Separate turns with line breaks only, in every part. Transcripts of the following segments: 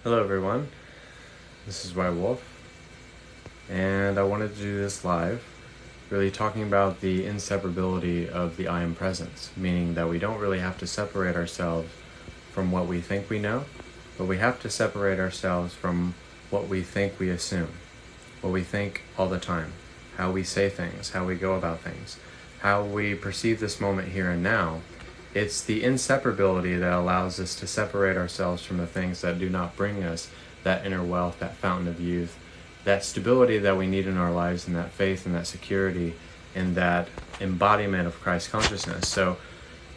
Hello everyone, this is White Wolf, and I wanted to do this live, really talking about the inseparability of the I am presence, meaning that we don't really have to separate ourselves from what we think we know, but we have to separate ourselves from what we think we assume, what we think all the time, how we say things, how we go about things, how we perceive this moment here and now. It's the inseparability that allows us to separate ourselves from the things that do not bring us that inner wealth, that fountain of youth, that stability that we need in our lives, and that faith and that security and that embodiment of Christ consciousness. So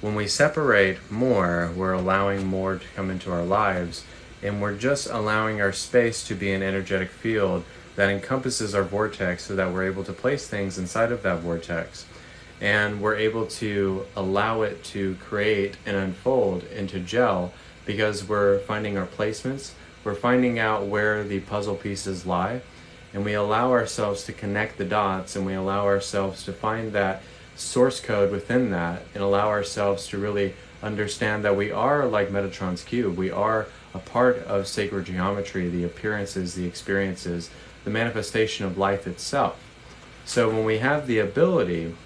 when we separate more, we're allowing more to come into our lives, and we're just allowing our space to be an energetic field that encompasses our vortex so that we're able to place things inside of that vortex. And we're able to allow it to create and unfold into gel because we're finding our placements, we're finding out where the puzzle pieces lie, and we allow ourselves to connect the dots, and we allow ourselves to find that source code within that, and allow ourselves to really understand that we are like Metatron's cube. We are a part of sacred geometry, the appearances, the experiences, the manifestation of life itself. So when we have the ability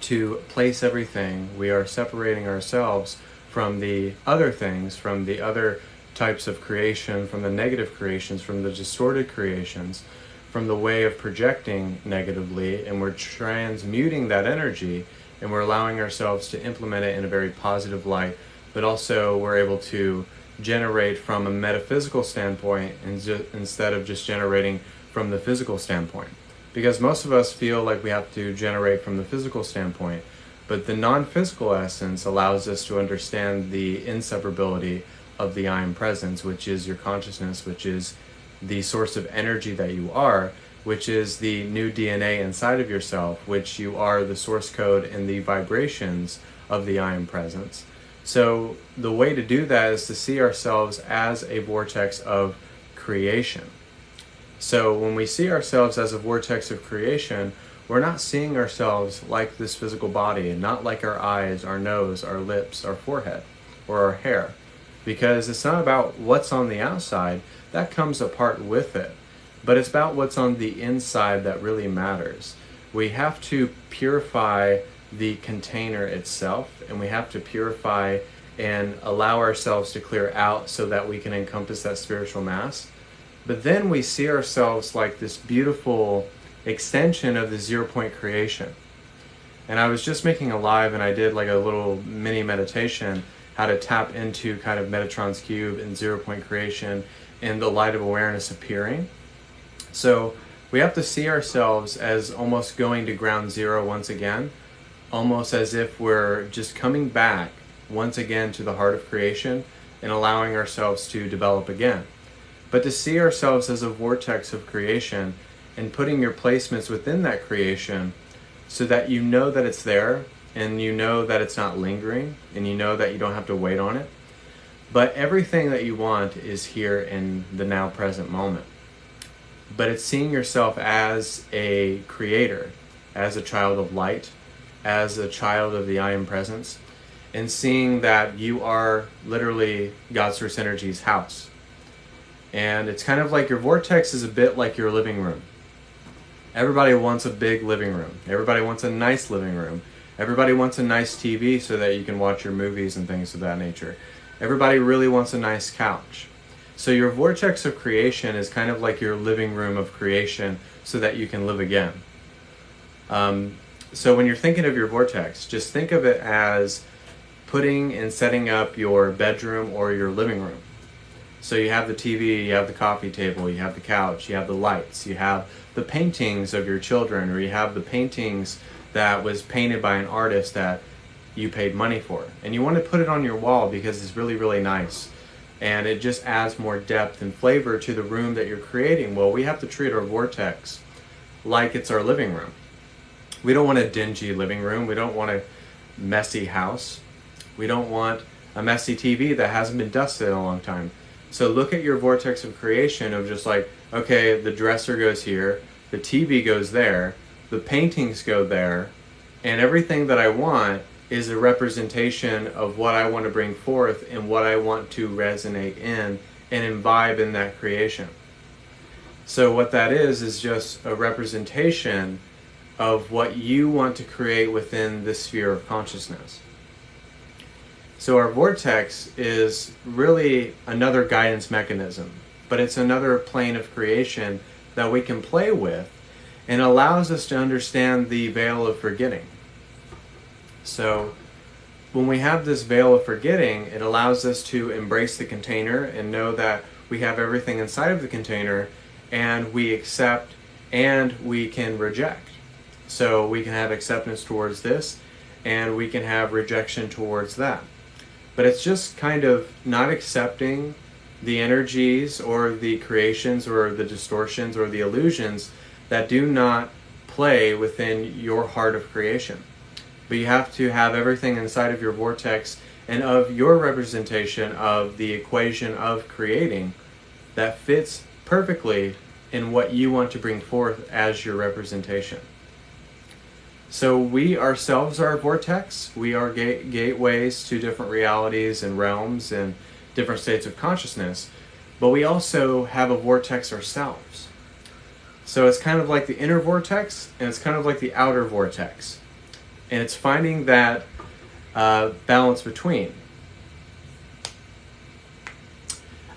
to place everything, we are separating ourselves from the other things, from the other types of creation, from the negative creations, from the distorted creations, from the way of projecting negatively, and we're transmuting that energy, and we're allowing ourselves to implement it in a very positive light, but also we're able to generate from a metaphysical standpoint instead of just generating from the physical standpoint. Because most of us feel like we have to generate from the physical standpoint, but the non-physical essence allows us to understand the inseparability of the I am presence, which is your consciousness, which is the source of energy that you are, which is the new DNA inside of yourself, which you are the source code and the vibrations of the I am presence. So the way to do that is to see ourselves as a vortex of creation. So when we see ourselves as a vortex of creation, we're not seeing ourselves like this physical body, and not like our eyes, our nose, our lips, our forehead, or our hair. Because it's not about what's on the outside, that comes apart with it. But it's about what's on the inside that really matters. We have to purify the container itself, and we have to purify and allow ourselves to clear out so that we can encompass that spiritual mass. But then we see ourselves like this beautiful extension of the 0-point creation. And I was just making a live, and I did like a little mini meditation, how to tap into kind of Metatron's cube and 0-point creation and the light of awareness appearing. So we have to see ourselves as almost going to ground zero once again, almost as if we're just coming back once again to the heart of creation and allowing ourselves to develop again. But to see ourselves as a vortex of creation and putting your placements within that creation so that you know that it's there, and you know that it's not lingering, and you know that you don't have to wait on it. But everything that you want is here in the now present moment. But it's seeing yourself as a creator, as a child of light, as a child of the I am presence, and seeing that you are literally God's Source Energy's house. And it's kind of like your vortex is a bit like your living room. Everybody wants a big living room. Everybody wants a nice living room. Everybody wants a nice TV so that you can watch your movies and things of that nature. Everybody really wants a nice couch. So your vortex of creation is kind of like your living room of creation so that you can live again. So when you're thinking of your vortex, just think of it as putting and setting up your bedroom or your living room. So you have the TV, you have the coffee table, you have the couch, you have the lights, you have the paintings of your children, or you have the paintings that was painted by an artist that you paid money for. And you want to put it on your wall because it's really, really nice. And it just adds more depth and flavor to the room that you're creating. Well, we have to treat our vortex like it's our living room. We don't want a dingy living room. We don't want a messy house. We don't want a messy TV that hasn't been dusted in a long time. So look at your vortex of creation of just like, okay, the dresser goes here, the TV goes there, the paintings go there, and everything that I want is a representation of what I want to bring forth and what I want to resonate in and imbibe in that creation. So what that is just a representation of what you want to create within the sphere of consciousness. So our vortex is really another guidance mechanism, but it's another plane of creation that we can play with, and allows us to understand the veil of forgetting. So when we have this veil of forgetting, it allows us to embrace the container and know that we have everything inside of the container, and we accept and we can reject. So we can have acceptance towards this, and we can have rejection towards that. But it's just kind of not accepting the energies or the creations or the distortions or the illusions that do not play within your heart of creation. But you have to have everything inside of your vortex and of your representation of the equation of creating that fits perfectly in what you want to bring forth as your representation. So we ourselves are a vortex. We are gateways to different realities and realms and different states of consciousness, but we also have a vortex ourselves. So it's kind of like the inner vortex, and it's kind of like the outer vortex. And it's finding that balance between.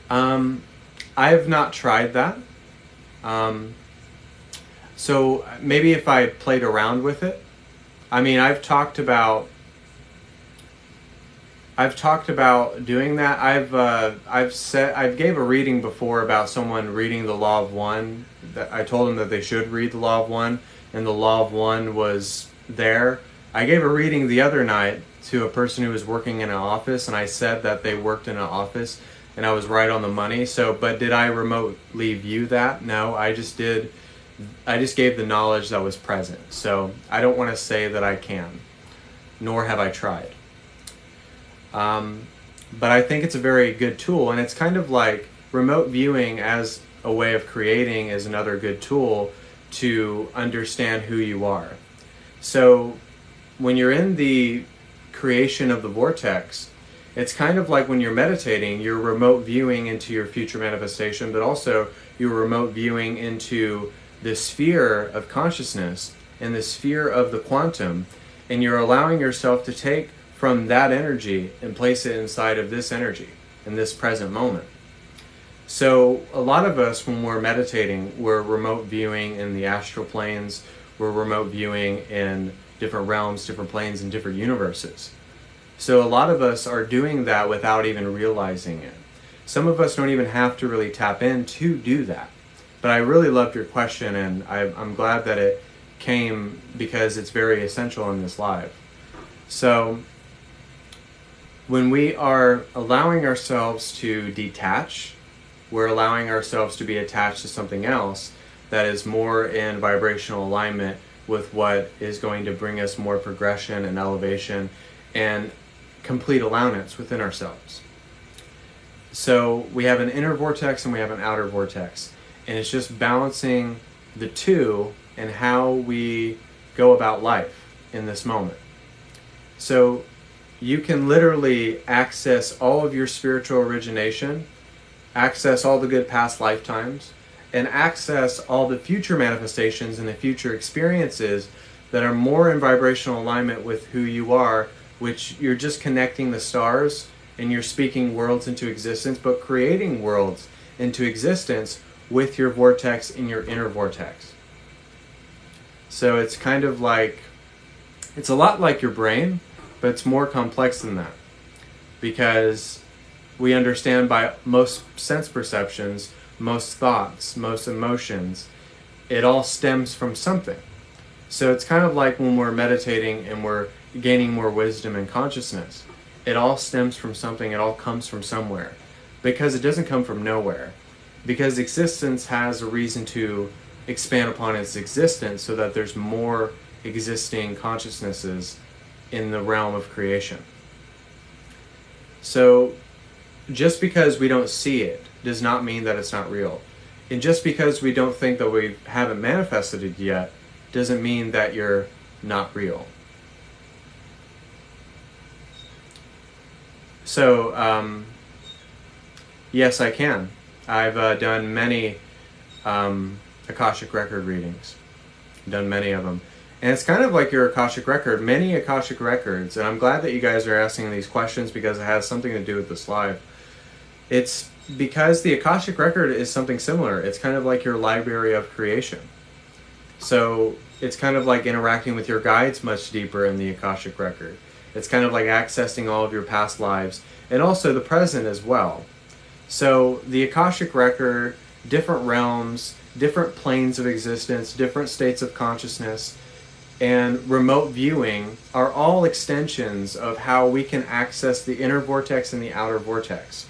I've not tried that. So maybe if I played around with it. I mean, I've talked about doing that. I've gave a reading before about someone reading the Law of One. That I told them that they should read the Law of One, and the Law of One was there. I gave a reading the other night to a person who was working in an office, and I said that they worked in an office, and I was right on the money. So, but did I remotely view that? No, I just gave the knowledge that was present. So I don't want to say that I can, nor have I tried. But I think it's a very good tool, and it's kind of like remote viewing as a way of creating is another good tool to understand who you are. So when you're in the creation of the vortex, it's kind of like when you're meditating, you're remote viewing into your future manifestation, but also you're remote viewing into the sphere of consciousness and the sphere of the quantum, and you're allowing yourself to take from that energy and place it inside of this energy in this present moment. So a lot of us, when we're meditating, we're remote viewing in the astral planes, we're remote viewing in different realms, different planes, and different universes. So a lot of us are doing that without even realizing it. Some of us don't even have to really tap in to do that. But I really loved your question, and I'm glad that it came because it's very essential in this live. So when we are allowing ourselves to detach, we're allowing ourselves to be attached to something else that is more in vibrational alignment with what is going to bring us more progression and elevation and complete allowance within ourselves. So we have an inner vortex and we have an outer vortex. And it's just balancing the two and how we go about life in this moment. So you can literally access all of your spiritual origination, access all the good past lifetimes, and access all the future manifestations and the future experiences that are more in vibrational alignment with who you are, which you're just connecting the stars and you're speaking worlds into existence, but creating worlds into existence with your vortex in your inner vortex. So it's kind of like, it's a lot like your brain, but it's more complex than that. Because we understand by most sense perceptions, most thoughts, most emotions, it all stems from something. So it's kind of like when we're meditating and we're gaining more wisdom and consciousness. It all stems from something, it all comes from somewhere. Because it doesn't come from nowhere. Because existence has a reason to expand upon its existence so that there's more existing consciousnesses in the realm of creation. So just because we don't see it does not mean that it's not real. And just because we don't think that we haven't manifested it yet doesn't mean that you're not real. So Yes, I can. I've done many Akashic record readings. Done many of them. And it's kind of like your Akashic record, many Akashic records. And I'm glad that you guys are asking these questions because it has something to do with this live. It's because the Akashic record is something similar. It's kind of like your library of creation. So it's kind of like interacting with your guides much deeper in the Akashic record. It's kind of like accessing all of your past lives and also the present as well. So the Akashic record, different realms, different planes of existence, different states of consciousness, and remote viewing are all extensions of how we can access the inner vortex and the outer vortex.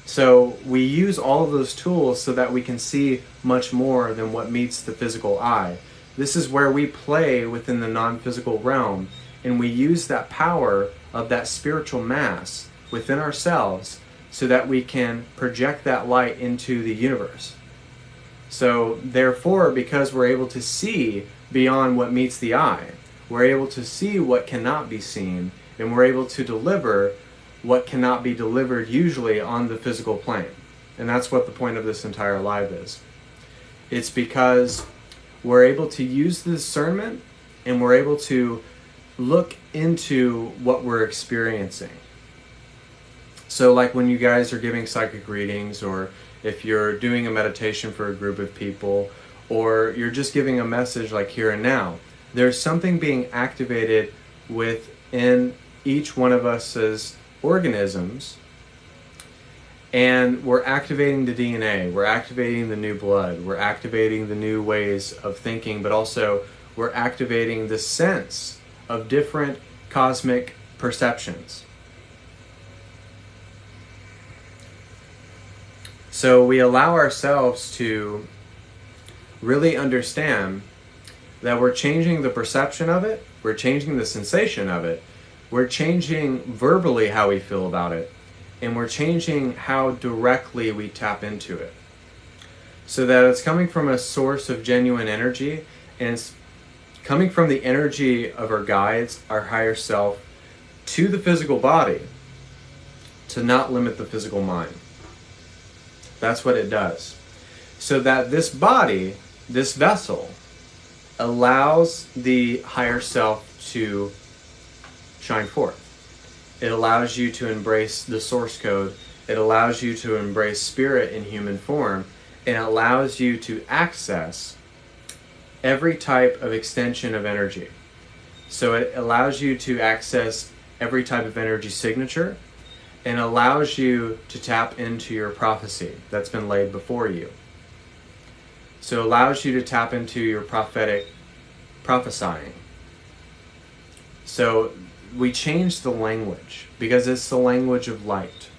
So we use all of those tools so that we can see much more than what meets the physical eye. This is where we play within the non-physical realm, and we use that power of that spiritual mass within ourselves so that we can project that light into the universe. So therefore, because we're able to see beyond what meets the eye, we're able to see what cannot be seen, and we're able to deliver what cannot be delivered usually on the physical plane. And that's what the point of this entire live is. It's because we're able to use the discernment and we're able to look into what we're experiencing. So like when you guys are giving psychic readings, or if you're doing a meditation for a group of people, or you're just giving a message like here and now, there's something being activated within each one of us as organisms, and we're activating the DNA, we're activating the new blood, we're activating the new ways of thinking, but also we're activating the sense of different cosmic perceptions. So we allow ourselves to really understand that we're changing the perception of it, we're changing the sensation of it, we're changing verbally how we feel about it, and we're changing how directly we tap into it. So that it's coming from a source of genuine energy, and it's coming from the energy of our guides, our higher self, to the physical body, to not limit the physical mind. That's what it does. So that this body, this vessel, allows the higher self to shine forth. It allows you to embrace the source code. It allows you to embrace spirit in human form, and it allows you to access every type of extension of energy. So it allows you to access every type of energy signature, and allows you to tap into your prophecy that's been laid before you. So it allows you to tap into your prophetic prophesying. So we change the language because it's the language of light.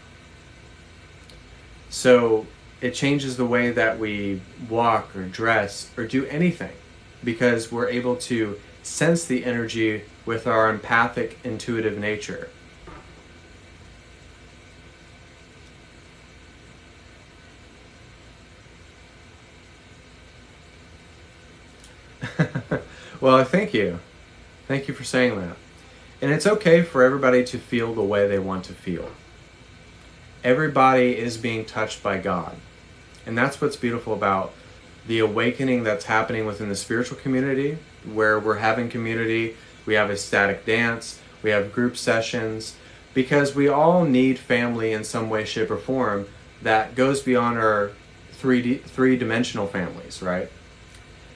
So it changes the way that we walk or dress or do anything, because we're able to sense the energy with our empathic, intuitive nature. Well, thank you. Thank you for saying that. And it's okay for everybody to feel the way they want to feel. Everybody is being touched by God. And that's what's beautiful about the awakening that's happening within the spiritual community, where we're having community, we have ecstatic dance, we have group sessions, because we all need family in some way, shape, or form that goes beyond our three-dimensional families, right?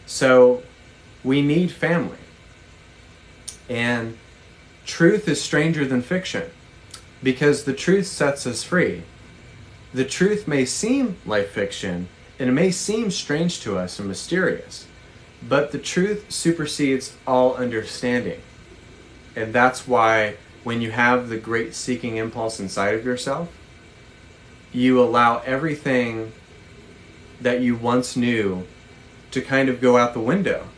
So we need family. And truth is stranger than fiction, because the truth sets us free. The truth may seem like fiction, and it may seem strange to us and mysterious, but the truth supersedes all understanding. And that's why when you have the great seeking impulse inside of yourself, you allow everything that you once knew to kind of go out the window.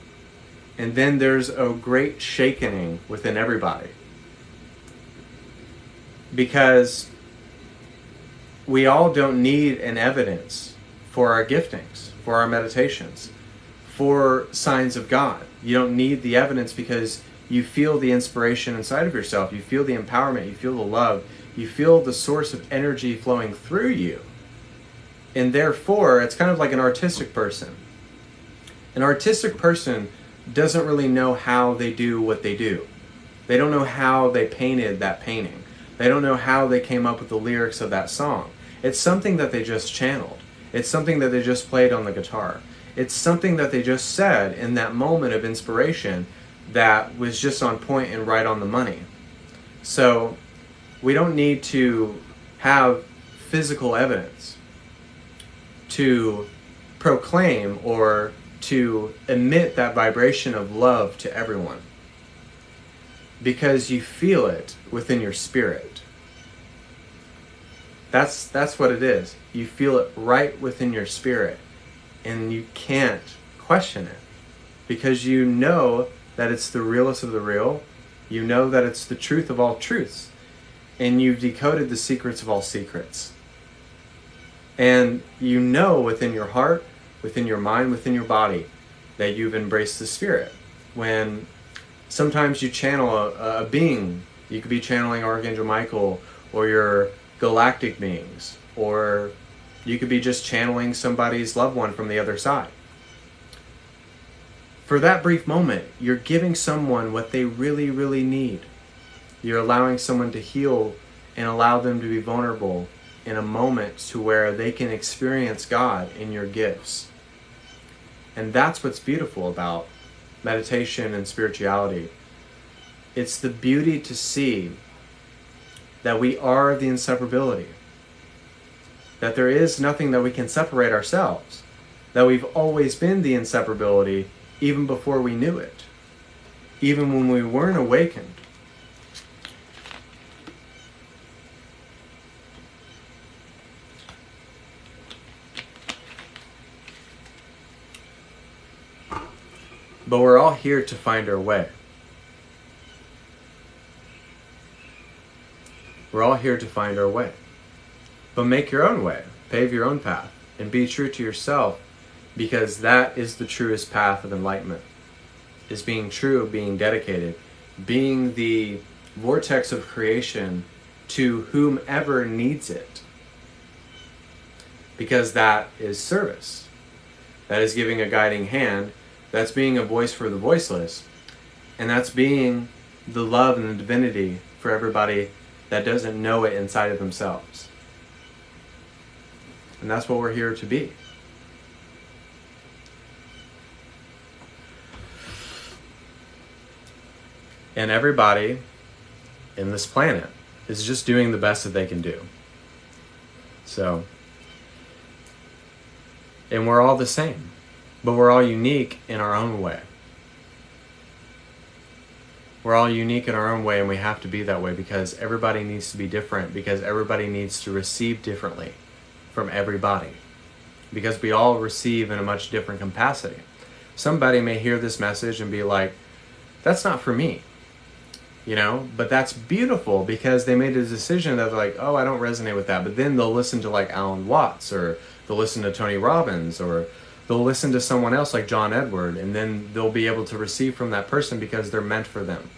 And then there's a great shakening within everybody. Because we all don't need an evidence for our giftings, for our meditations, for signs of God. You don't need the evidence because you feel the inspiration inside of yourself. You feel the empowerment. You feel the love. You feel the source of energy flowing through you. And therefore, it's kind of like an artistic person. An artistic person doesn't really know how they do what they do. They don't know how they painted that painting. They don't know how they came up with the lyrics of that song. It's something that they just channeled. It's something that they just played on the guitar. It's something that they just said in that moment of inspiration that was just on point and right on the money. So we don't need to have physical evidence to proclaim or to emit that vibration of love to everyone, because you feel it within your spirit. That's what it is. You feel it right within your spirit, and you can't question it, because you know that it's the realest of the real. You know that it's the truth of all truths, and you've decoded the secrets of all secrets. And you know within your heart, within your mind, within your body, that you've embraced the spirit. When sometimes you channel a being, you could be channeling Archangel Michael or your galactic beings, or you could be just channeling somebody's loved one from the other side. For that brief moment, you're giving someone what they really, really need. You're allowing someone to heal and allow them to be vulnerable in a moment to where they can experience God in your gifts. And that's what's beautiful about meditation and spirituality. It's the beauty to see that we are the inseparability, that there is nothing that we can separate ourselves, that we've always been the inseparability even before we knew it, even when we weren't awakened. But we're all here to find our way. We're all here to find our way. But make your own way, pave your own path, and be true to yourself, because that is the truest path of enlightenment, is being true, being dedicated, being the vortex of creation to whomever needs it. Because that is service. That is giving a guiding hand. That's being a voice for the voiceless. And that's being the love and the divinity for everybody that doesn't know it inside of themselves. And that's what we're here to be. And everybody in this planet is just doing the best that they can do. So, and we're all the same, but we're all unique in our own way. We're all unique in our own way, and we have to be that way, because everybody needs to be different, because everybody needs to receive differently from everybody, because we all receive in a much different capacity. Somebody may hear this message and be like, that's not for me, you know, but that's beautiful, because they made a decision that they're like, oh, I don't resonate with that. But then they'll listen to like Alan Watts, or they'll listen to Tony Robbins, or they'll listen to someone else like John Edward, and then they'll be able to receive from that person because they're meant for them.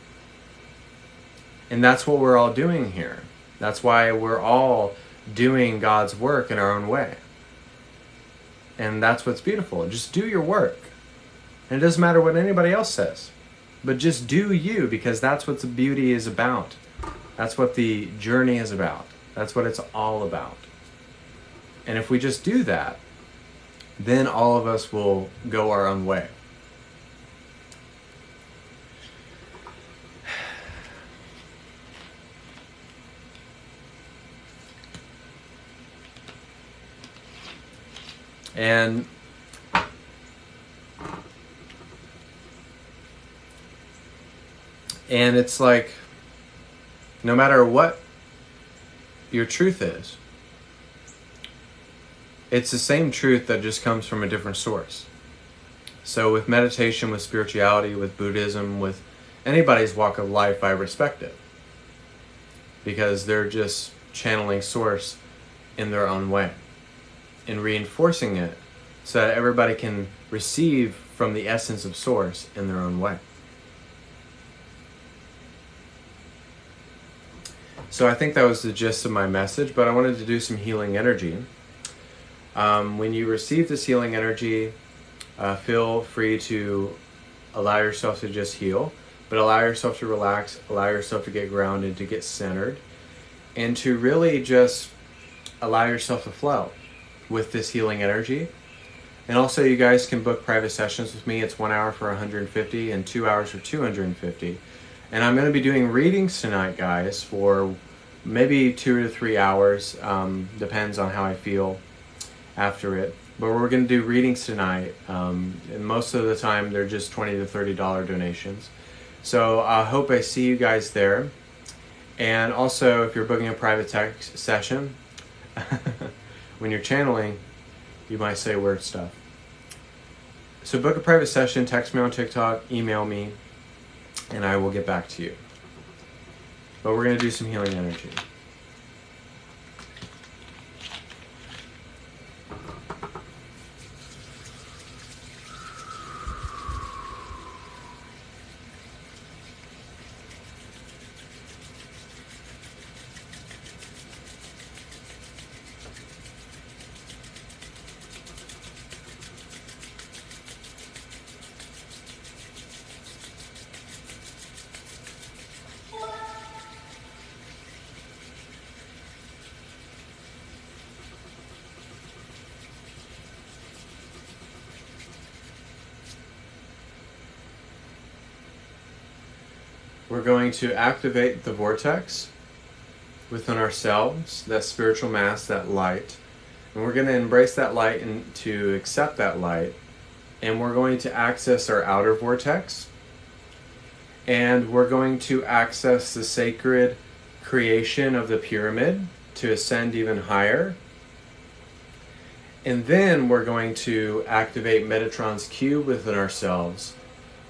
And that's what we're all doing here. That's why we're all doing God's work in our own way. And that's what's beautiful. Just do your work. And it doesn't matter what anybody else says. But just do you, because that's what the beauty is about. That's what the journey is about. That's what it's all about. And if we just do that, then all of us will go our own way. And it's like, no matter what your truth is, it's the same truth that just comes from a different source. So with meditation, with spirituality, with Buddhism, with anybody's walk of life, I respect it, because they're just channeling source in their own way and reinforcing it so that everybody can receive from the essence of source in their own way. So I think that was the gist of my message, but I wanted to do some healing energy. When you receive this healing energy, feel free to allow yourself to just heal, but allow yourself to relax, allow yourself to get grounded, to get centered, and to really just allow yourself to flow with this healing energy. And also, you guys can book private sessions with me. It's 1 hour for $150 and 2 hours for $250. And I'm going to be doing readings tonight, guys, for maybe 2 to 3 hours. Depends on how I feel after it. But we're going to do readings tonight. And most of the time, they're just $20 to $30 donations. So I hope I see you guys there. And also, if you're booking a private text session, when you're channeling, you might say weird stuff. So book a private session, text me on TikTok, email me, and I will get back to you. But we're going to do some healing energy. We're going to activate the vortex within ourselves, that spiritual mass, that light. And we're going to embrace that light and to accept that light. And we're going to access our outer vortex. And we're going to access the sacred creation of the pyramid to ascend even higher. And then we're going to activate Metatron's cube within ourselves,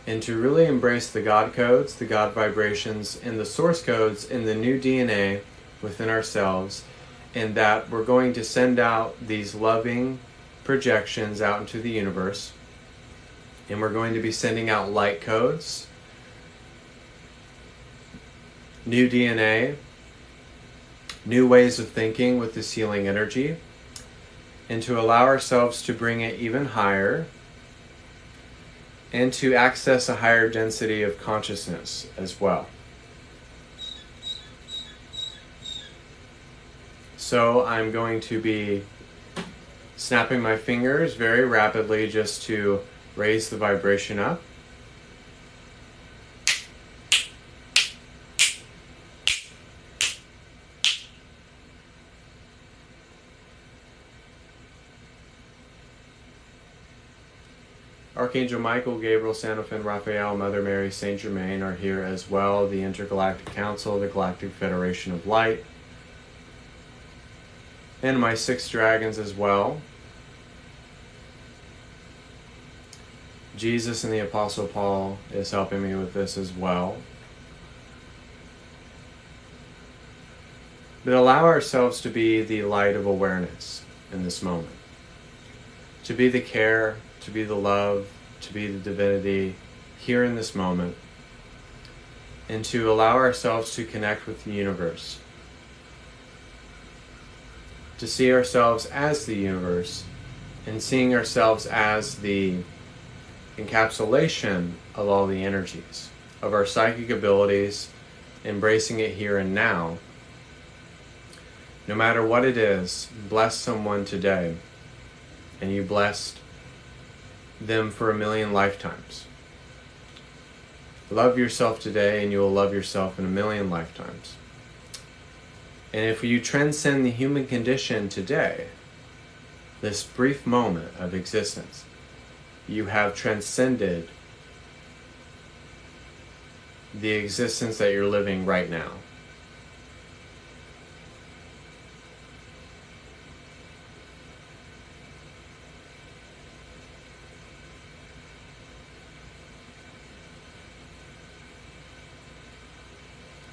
and to really embrace the God codes, the God vibrations, and the source codes in the new DNA within ourselves, and that we're going to send out these loving projections out into the universe, and we're going to be sending out light codes, new DNA, new ways of thinking with this healing energy, and to allow ourselves to bring it even higher, and to access a higher density of consciousness as well. So I'm going to be snapping my fingers very rapidly just to raise the vibration up. Archangel Michael, Gabriel, Sandalphon, Raphael, Mother Mary, Saint Germain are here as well. The Intergalactic Council, the Galactic Federation of Light, and my 6 dragons as well. Jesus and the Apostle Paul is helping me with this as well. But allow ourselves to be the light of awareness in this moment. To be the care, to be the love, to be the divinity here in this moment, and to allow ourselves to connect with the universe, to see ourselves as the universe, and seeing ourselves as the encapsulation of all the energies, of our psychic abilities, embracing it here and now. No matter what it is, bless someone today, and you blessed them for 1,000,000 lifetimes. Love yourself today, and you will love yourself in 1,000,000 lifetimes. And if you transcend the human condition today, this brief moment of existence, you have transcended the existence that you're living right now.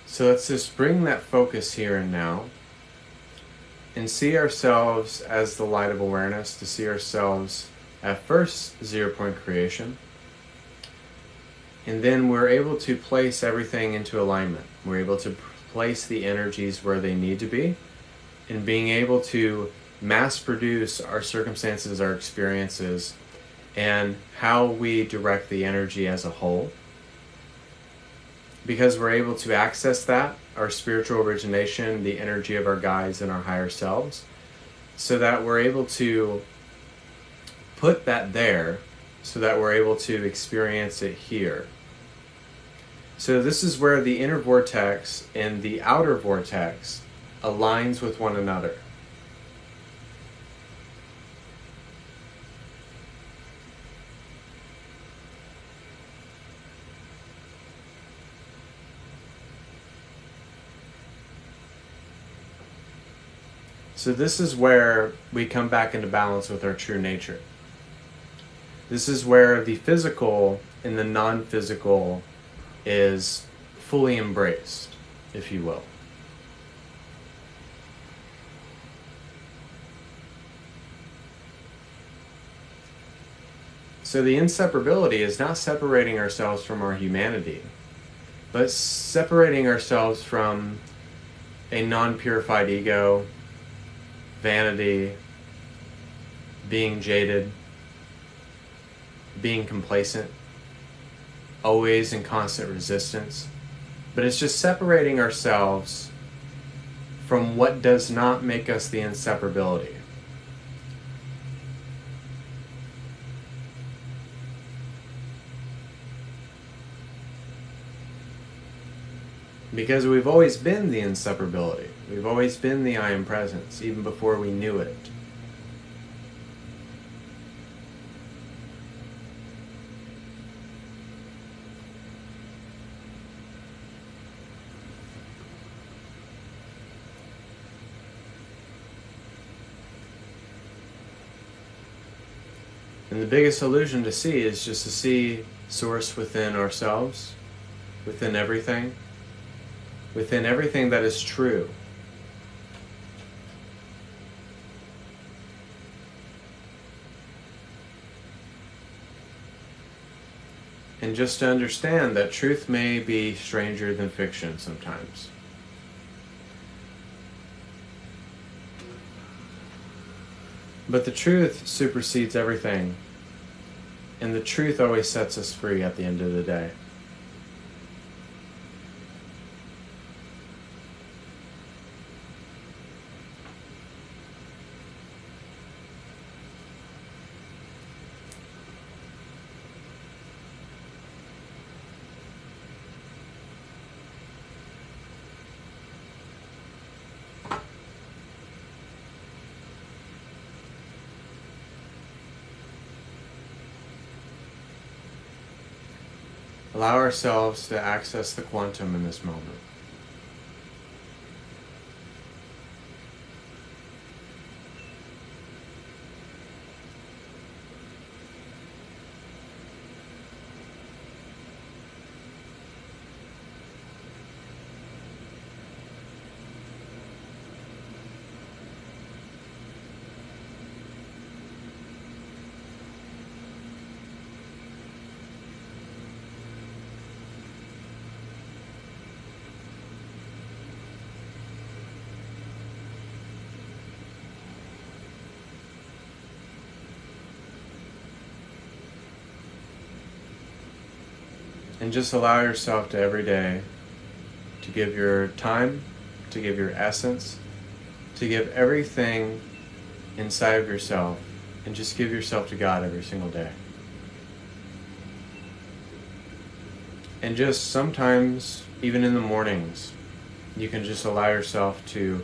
So let's just bring that focus here and now and see ourselves as the light of awareness, to see ourselves at first 0-point creation. And then we're able to place everything into alignment. We're able to place the energies where they need to be, and being able to mass produce our circumstances, our experiences, and how we direct the energy as a whole. Because we're able to access that, our spiritual origination, the energy of our guides and our higher selves, so that we're able to put that there, so that we're able to experience it here. So this is where the inner vortex and the outer vortex aligns with one another. So this is where we come back into balance with our true nature. This is where the physical and the non-physical is fully embraced, if you will. So the inseparability is not separating ourselves from our humanity, but separating ourselves from a non-purified ego, vanity, being jaded, being complacent, always in constant resistance. But it's just separating ourselves from what does not make us the inseparability. Because we've always been the inseparability. We've always been the I am presence, even before we knew it. And the biggest illusion to see is just to see source within ourselves, within everything that is true. And just to understand that truth may be stranger than fiction sometimes. But the truth supersedes everything. And the truth always sets us free at the end of the day. Allow ourselves to access the quantum in this moment. And just allow yourself to every day to give your time, to give your essence, to give everything inside of yourself, and just give yourself to God every single day. And just sometimes, even in the mornings, you can just allow yourself to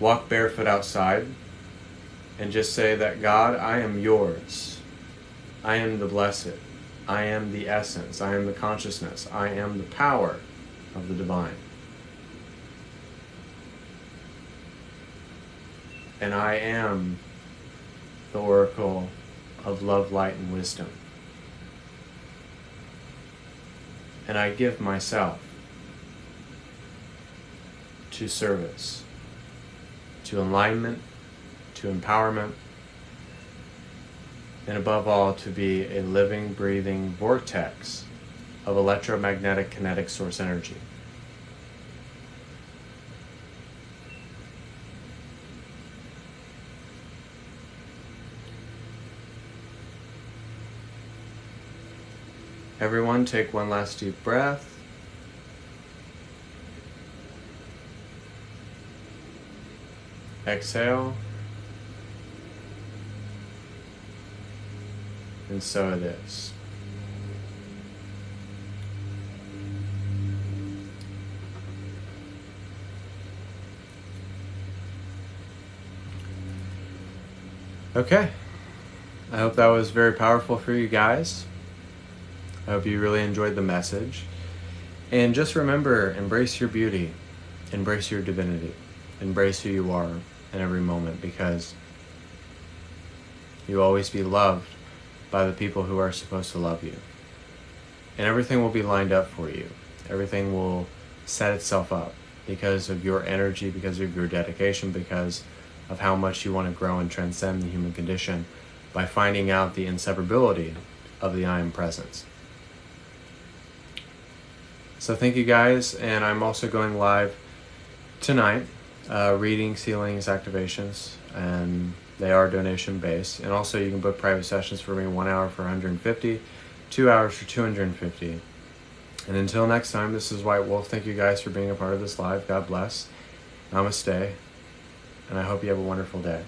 walk barefoot outside and just say that, God, I am yours. I am the blessed. I am the essence. I am the consciousness. I am the power of the divine. And I am the oracle of love, light, and wisdom. And I give myself to service, to alignment, to empowerment, and above all, to be a living, breathing vortex of electromagnetic kinetic source energy. Everyone, take one last deep breath. Exhale. And so it is. Okay. I hope that was very powerful for you guys. I hope you really enjoyed the message. And just remember, embrace your beauty, embrace your divinity, embrace who you are in every moment, because you'll always be loved by the people who are supposed to love you. And everything will be lined up for you. Everything will set itself up because of your energy, because of your dedication, because of how much you want to grow and transcend the human condition by finding out the inseparability of the I Am Presence. So thank you guys, and I'm also going live tonight, readings, healings, activations, and they are donation based. And also you can book private sessions for me, 1 hour for $150, 2 hours for $250. And until next time, this is White Wolf. Thank you guys for being a part of this live. God bless. Namaste. And I hope you have a wonderful day.